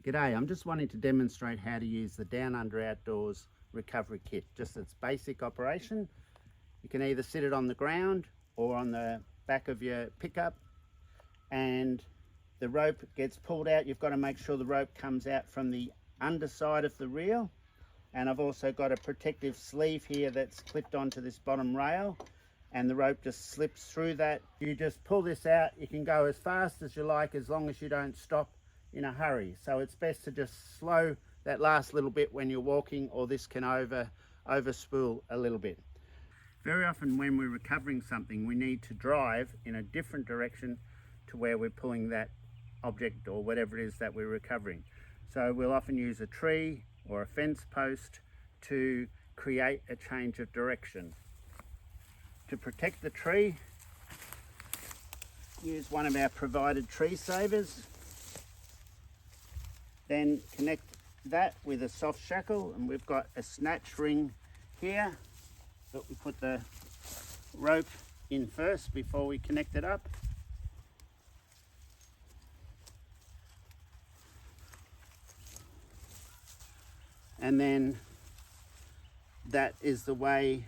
G'day, I'm just wanting to demonstrate how to use the Down Under Outdoors recovery kit. Just its basic operation. You can either sit it on the ground or on the back of your pickup, and the rope gets pulled out. You've got to make sure the rope comes out from the underside of the reel, and I've also got a protective sleeve here that's clipped onto this bottom rail, and the rope just slips through that. You just pull this out. You can go as fast as you like as long as you don't stop in a hurry. So it's best to just slow that last little bit when you're walking, or this can overspool a little bit. Very often when we're recovering something, we need to drive in a different direction to where we're pulling that object or whatever it is that we're recovering. So we'll often use a tree or a fence post to create a change of direction. To protect the tree, use one of our provided tree savers. Then connect that with a soft shackle, and we've got a snatch ring here that we put the rope in first before we connect it up. And then that is the way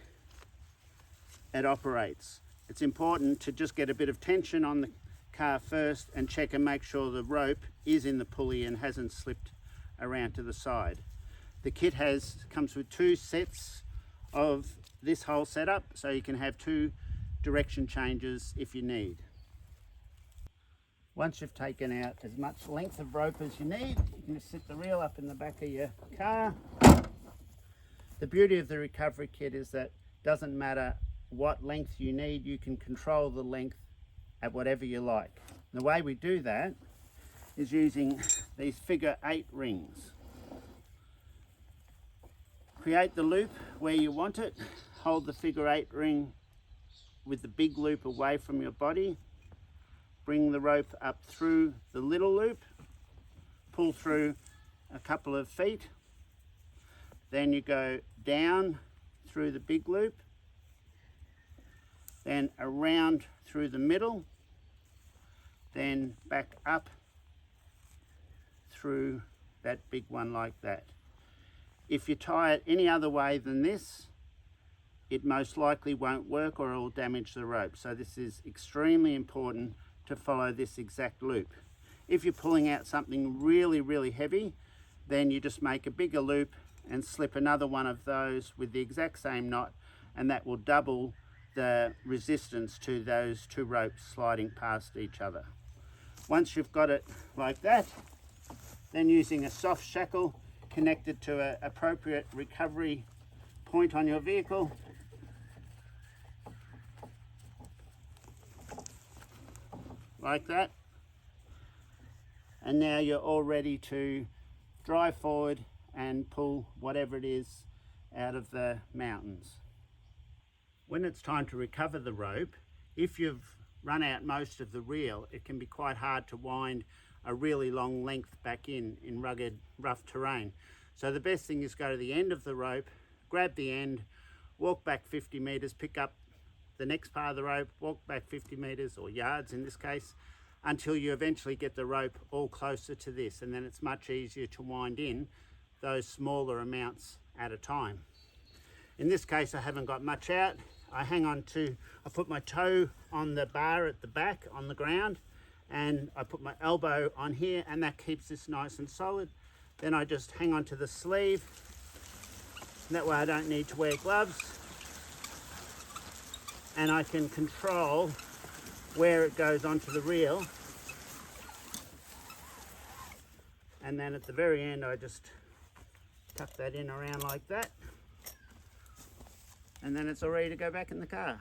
it operates. It's important to just get a bit of tension on the car first and check and make sure the rope is in the pulley and hasn't slipped around to the side. The kit comes with 2 sets of this whole setup, so you can have 2 direction changes if you need. Once you've taken out as much length of rope as you need, you can just sit the reel up in the back of your car. The beauty of the recovery kit is that it doesn't matter what length you need, you can control the length at whatever you like. The way we do that is using these figure 8 rings. Create the loop where you want it, hold the figure 8 ring with the big loop away from your body, bring the rope up through the little loop, pull through a couple of feet, then you go down through the big loop, then around through the middle, then back up through that big one like that. If you tie it any other way than this, it most likely won't work or it will damage the rope. So this is extremely important to follow this exact loop. If you're pulling out something really heavy, then you just make a bigger loop and slip another one of those with the exact same knot, and that will double the resistance to those 2 ropes sliding past each other. Once you've got it like that, then using a soft shackle connected to an appropriate recovery point on your vehicle, like that, and now you're all ready to drive forward and pull whatever it is out of the mountains. When it's time to recover the rope, if you've run out most of the reel, it can be quite hard to wind a really long length back in rugged, rough terrain. So the best thing is go to the end of the rope, grab the end, walk back 50 meters, pick up the next part of the rope, walk back 50 meters or yards in this case, until you eventually get the rope all closer to this, and then it's much easier to wind in those smaller amounts at a time. In this case, I haven't got much out. I put my toe on the bar at the back on the ground, and I put my elbow on here, and that keeps this nice and solid. Then I just hang on to the sleeve, and that way I don't need to wear gloves, and I can control where it goes onto the reel. And then at the very end, I just tuck that in around like that, and then it's all ready to go back in the car.